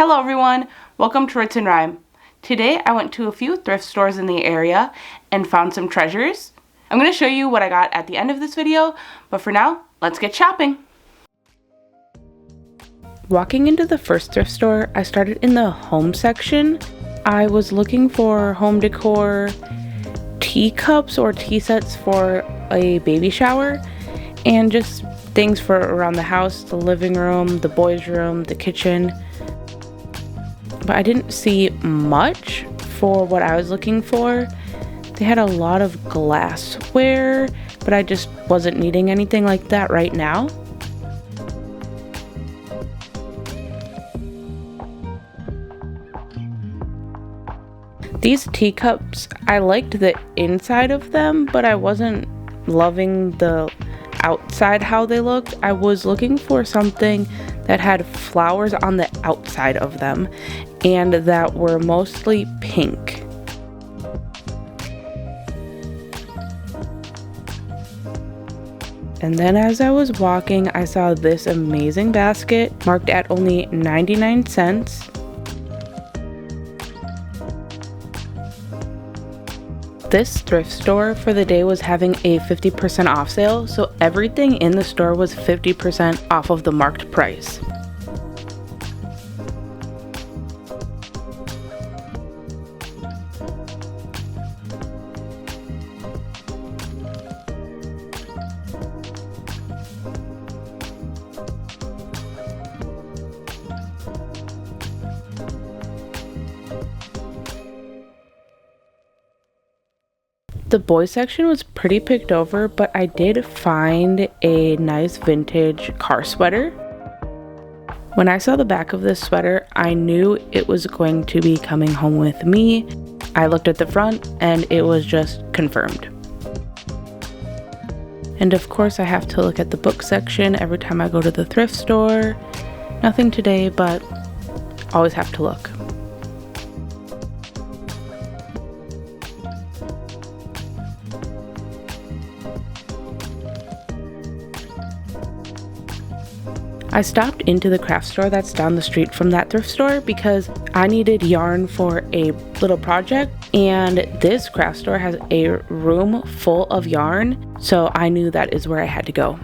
Hello everyone, welcome to Roots&Rhyme. Today I went to a few thrift stores in the area and found some treasures. I'm going to show you what I got at the end of this video, but for now, let's get shopping. Walking into the first thrift store, I started in the home section. I was looking for home decor, teacups or tea sets for a baby shower, and just things for around the house, the living room, the boys' room, the kitchen. But I didn't see much for what I was looking for. They had a lot of glassware, but I just wasn't needing anything like that right now. These teacups, I liked the inside of them, but I wasn't loving the outside how they looked. I was looking for something that had flowers on the outside of them and that were mostly pink. And then as I was walking, I saw this amazing basket marked at only 99 cents. This thrift store for the day was having a 50% off sale, so everything in the store was 50% off of the marked price. The boys section was pretty picked over, but I did find a nice vintage car sweater. When I saw the back of this sweater, I knew it was going to be coming home with me. I looked at the front and it was just confirmed. And of course I have to look at the book section every time I go to the thrift store. Nothing today, but always have to look. I stopped into the craft store that's down the street from that thrift store because I needed yarn for a little project, and this craft store has a room full of yarn, so I knew that is where I had to go.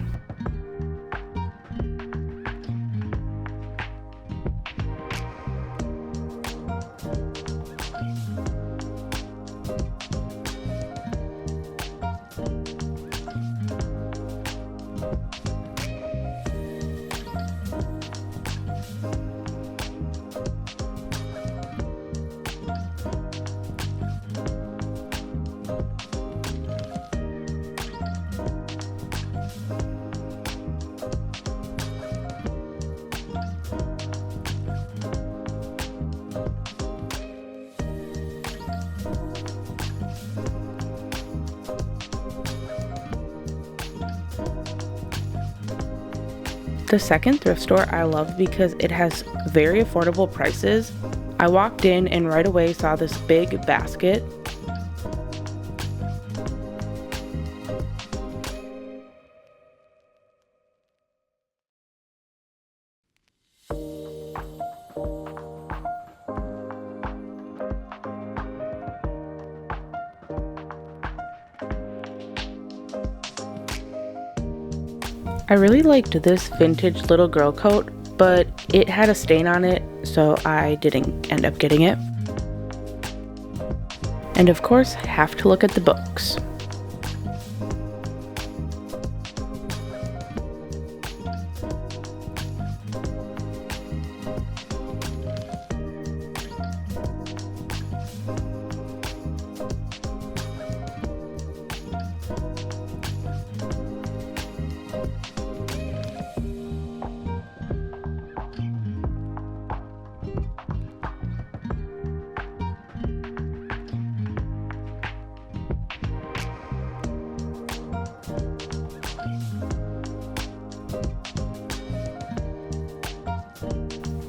The second thrift store I love because it has very affordable prices. I walked in and right away saw this big basket. I really liked this vintage little girl coat, but it had a stain on it, so I didn't end up getting it. And of course, have to look at the books.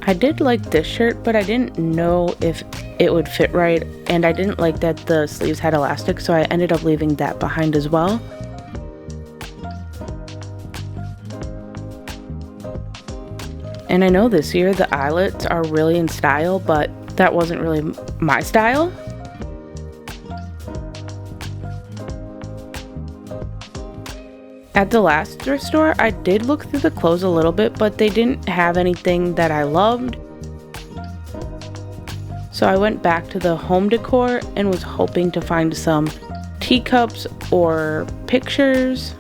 I did like this shirt, but I didn't know if it would fit right, and I didn't like that the sleeves had elastic, so I ended up leaving that behind as well. And I know this year the eyelets are really in style, but that wasn't really my style. At the last thrift store, I did look through the clothes a little bit, but they didn't have anything that I loved. So I went back to the home decor and was hoping to find some teacups or pictures.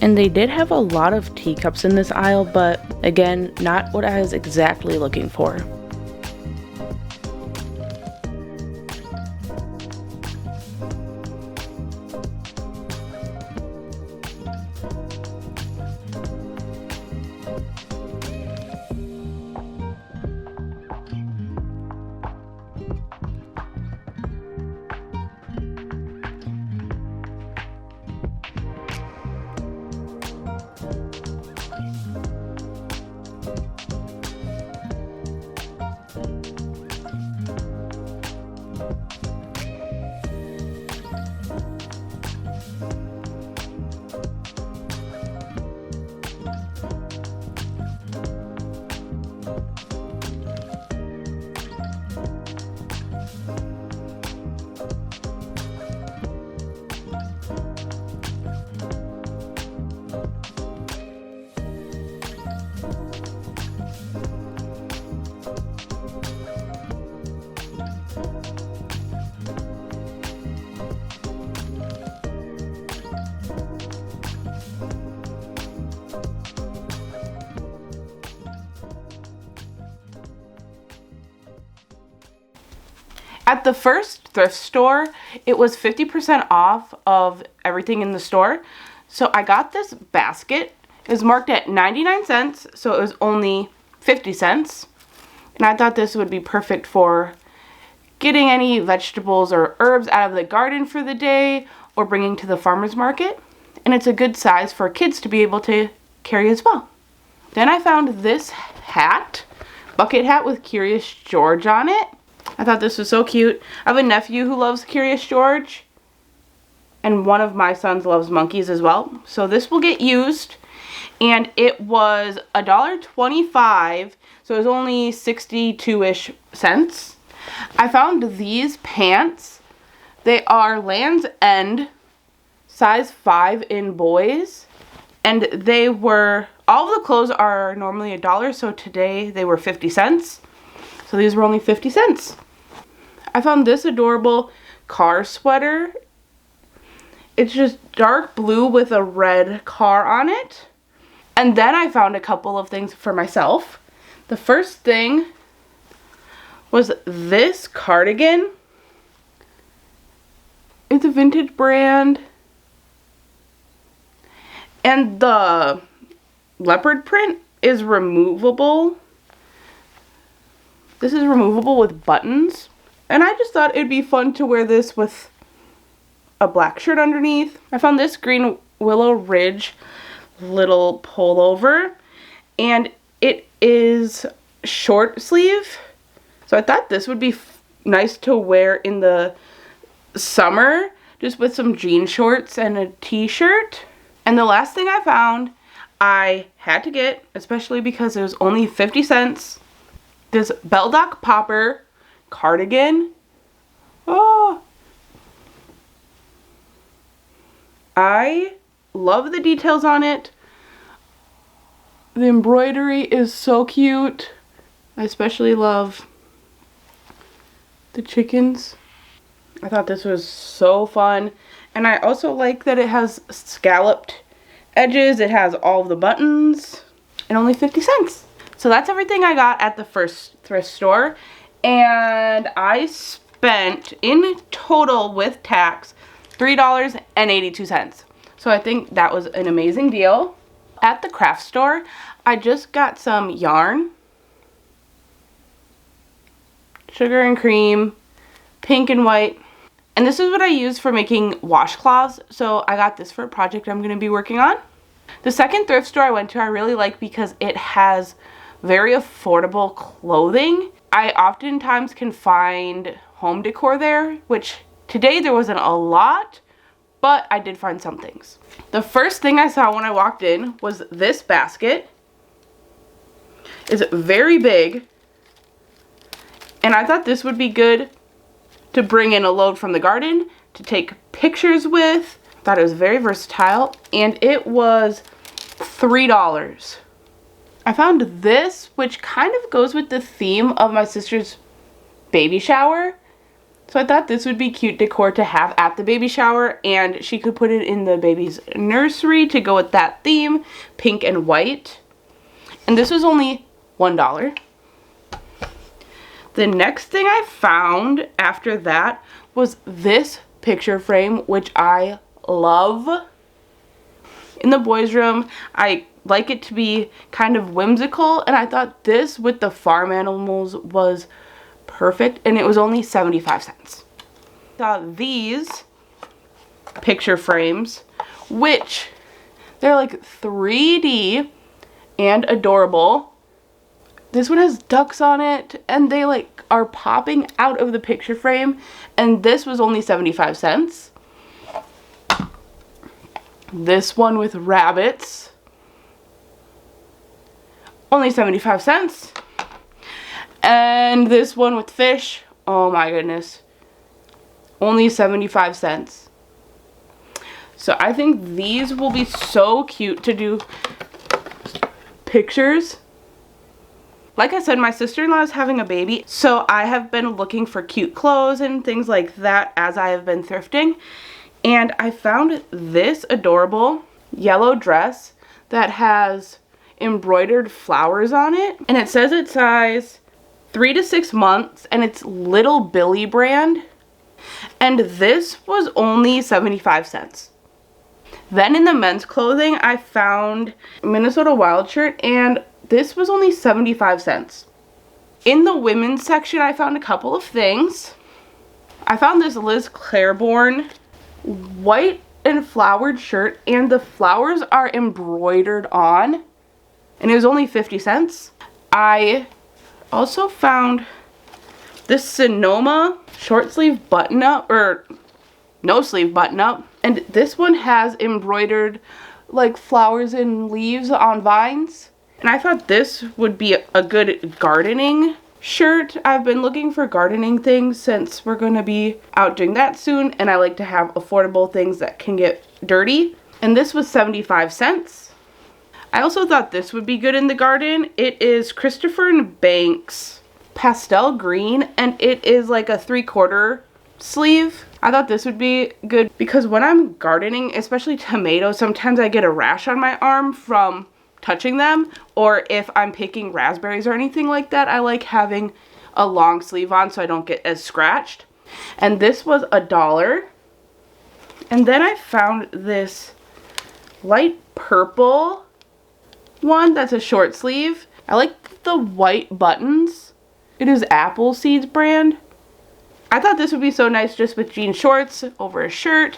And they did have a lot of teacups in this aisle, but again, not what I was exactly looking for. At the first thrift store, it was 50% off of everything in the store. So I got this basket. It was marked at 99 cents, so it was only 50 cents. And I thought this would be perfect for getting any vegetables or herbs out of the garden for the day or bringing to the farmer's market. And it's a good size for kids to be able to carry as well. Then I found this hat, bucket hat with Curious George on it. I thought this was so cute. I have a nephew who loves Curious George, and one of my sons loves monkeys as well. So this will get used, and it was $1.25, so it was only 62-ish cents. I found these pants. They are Land's End, size 5 in boys, and they were, all of the clothes are normally $1, so today they were 50 cents. So these were only 50 cents. I found this adorable car sweater. It's just dark blue with a red car on it. And then I found a couple of things for myself. The first thing was this cardigan. It's a vintage brand. And the leopard print is removable. This is removable with buttons, and I just thought it'd be fun to wear this with a black shirt underneath. I found this green Willow Ridge little pullover, and it is short sleeve, so I thought this would be nice to wear in the summer, just with some jean shorts and a t-shirt. And the last thing I found, I had to get, especially because it was only 50 cents. This Beldock Popper cardigan. Oh, I love the details on it. The embroidery is so cute. I especially love the chickens. I thought this was so fun. And I also like that it has scalloped edges. It has all of the buttons. And only 50 cents. So that's everything I got at the first thrift store, and I spent in total with tax $3.82. So I think that was an amazing deal. At the craft store, I just got some yarn, sugar and cream, pink and white. And this is what I use for making washcloths. So I got this for a project I'm going to be working on. The second thrift store I went to I really like because it has very affordable clothing. I oftentimes can find home decor there, which today there wasn't a lot, but I did find some things. The first thing I saw when I walked in was this basket. It's very big, and I thought this would be good to bring in a load from the garden to take pictures with. Thought it was very versatile, and it was $3. I found this, which kind of goes with the theme of my sister's baby shower. So I thought this would be cute decor to have at the baby shower, and she could put it in the baby's nursery to go with that theme, pink and white. And this was only $1. The next thing I found after that was this picture frame, which I love. In the boys' room, I like it to be kind of whimsical, and I thought this with the farm animals was perfect, and it was only 75 cents. These picture frames, which they're like 3D and adorable. This one has ducks on it, and they like are popping out of the picture frame, and this was only 75 cents. This one with rabbits, only 75 cents. And this one with fish, oh my goodness, only 75 cents. So I think these will be so cute to do pictures. Like I said, my sister-in-law is having a baby, so I have been looking for cute clothes and things like that as I have been thrifting. And I found this adorable yellow dress that has embroidered flowers on it. And it says it's size 3 to 6 months, and it's Little Billy brand. And this was only 75 cents. Then in the men's clothing, I found Minnesota Wild shirt, and this was only 75 cents. In the women's section, I found a couple of things. I found this Liz Claiborne white and flowered shirt, and the flowers are embroidered on, and it was only 50 cents. I also found this Sonoma short sleeve button up, or no sleeve button up, and this one has embroidered like flowers and leaves on vines, and I thought this would be a good gardening shirt. I've been looking for gardening things since we're going to be out doing that soon, and I like to have affordable things that can get dirty, and this was 75 cents. I also thought this would be good in the garden. It is Christopher & Banks pastel green, and it is like a 3/4 sleeve. I thought this would be good because when I'm gardening, especially tomatoes, sometimes I get a rash on my arm from touching them, or if I'm picking raspberries or anything like that, I like having a long sleeve on so I don't get as scratched. And this was $1. And then I found this light purple one that's a short sleeve. I like the white buttons. It is Appleseeds brand. I thought this would be so nice just with jean shorts over a shirt.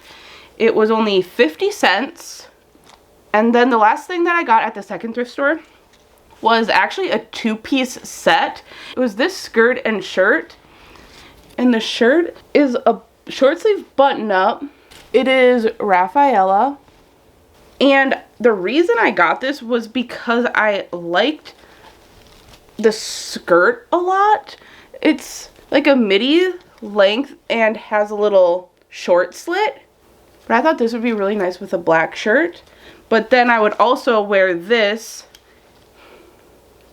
It was only 50 cents. And then the last thing that I got at the second thrift store was actually a 2-piece set. It was this skirt and shirt. And the shirt is a short sleeve button up. It is Rafaela. And the reason I got this was because I liked the skirt a lot. It's like a midi length and has a little short slit. But I thought this would be really nice with a black shirt. But then I would also wear this,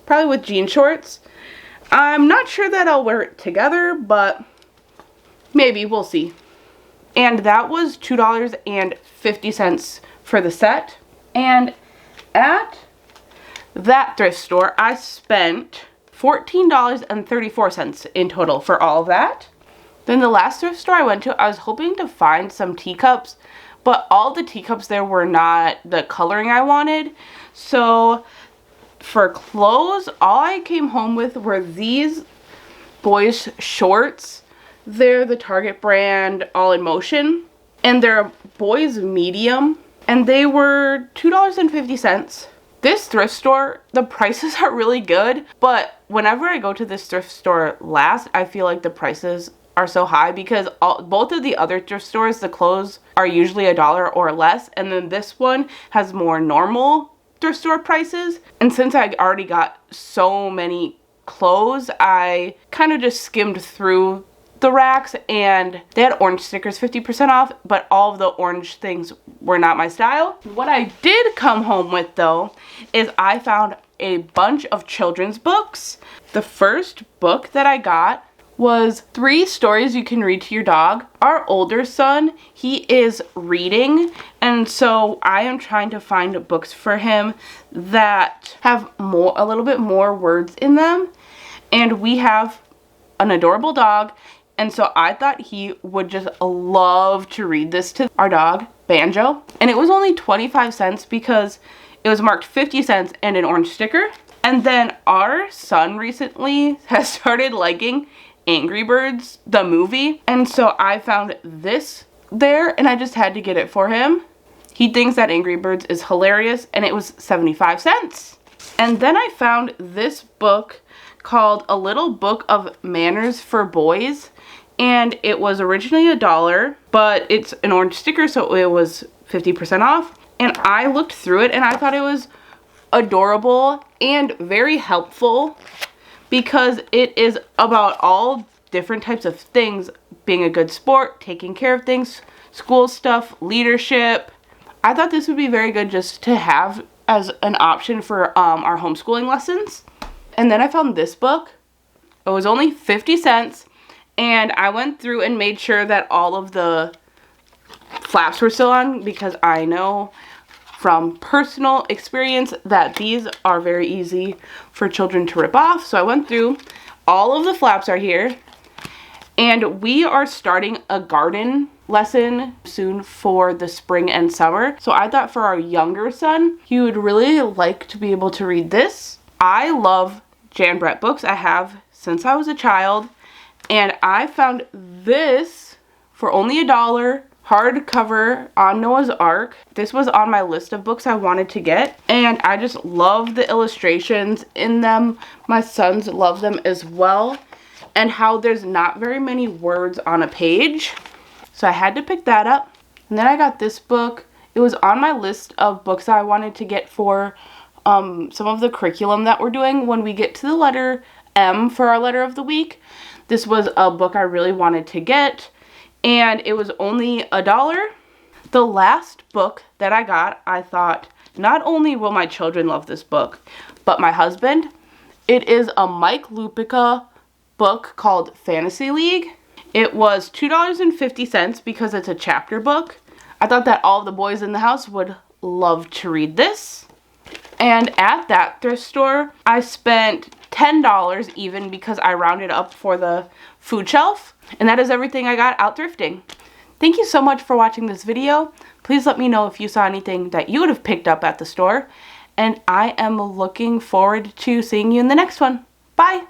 probably with jean shorts. I'm not sure that I'll wear it together, but maybe, we'll see. And that was $2.50 for the set. And at that thrift store, I spent $14.34 in total for all of that. Then the last thrift store I went to, I was hoping to find some teacups, but all the teacups there were not the coloring I wanted. So for clothes, all I came home with were these boys shorts. They're the Target brand, All in Motion, and they're boys medium, and they were $2.50. This thrift store, the prices are really good, but whenever I go to this thrift store last, I feel like the prices are so high because both of the other thrift stores, the clothes are usually $1 or less, and then this one has more normal thrift store prices. And since I already got so many clothes, I kind of just skimmed through the racks, and they had orange stickers 50% off, but all of the orange things were not my style. What I did come home with though is I found a bunch of children's books. The first book that I got was 3 stories you can read to your dog. Our older son, he is reading, and so I am trying to find books for him that have a little bit more words in them. And we have an adorable dog, and so I thought he would just love to read this to our dog, Banjo. And it was only 25 cents because it was marked 50 cents and an orange sticker. And then our son recently has started liking Angry Birds, the movie. And so I found this there, and I just had to get it for him. He thinks that Angry Birds is hilarious, and it was 75 cents. And then I found this book called A Little Book of Manners for Boys, and it was originally $1, but it's an orange sticker, so it was 50% off. And I looked through it and I thought it was adorable and very helpful because it is about all different types of things: being a good sport, taking care of things, school stuff, leadership. I thought this would be very good just to have as an option for our homeschooling lessons. And then I found this book. It was only 50 cents, and I went through and made sure that all of the flaps were still on because I know from personal experience that these are very easy for children to rip off. So I went through, all of the flaps are here, and we are starting a garden lesson soon for the spring and summer. So I thought for our younger son, he would really like to be able to read this. I love Jan Brett books. I have since I was a child, and I found this for only $1, hardcover on Noah's Ark. This was on my list of books I wanted to get, and I just love the illustrations in them. My sons love them as well, and how there's not very many words on a page. So I had to pick that up. And then I got this book. It was on my list of books I wanted to get for some of the curriculum that we're doing when we get to the letter M for our letter of the week. This was a book I really wanted to get, and it was only $1. The last book that I got, I thought, not only will my children love this book, but my husband. It is a Mike Lupica book called Fantasy League. It was $2.50 because it's a chapter book. I thought that all of the boys in the house would love to read this. And at that thrift store, I spent $10 even because I rounded up for the food shelf. And that is everything I got out thrifting. Thank you so much for watching this video. Please let me know if you saw anything that you would have picked up at the store. And I am looking forward to seeing you in the next one. Bye!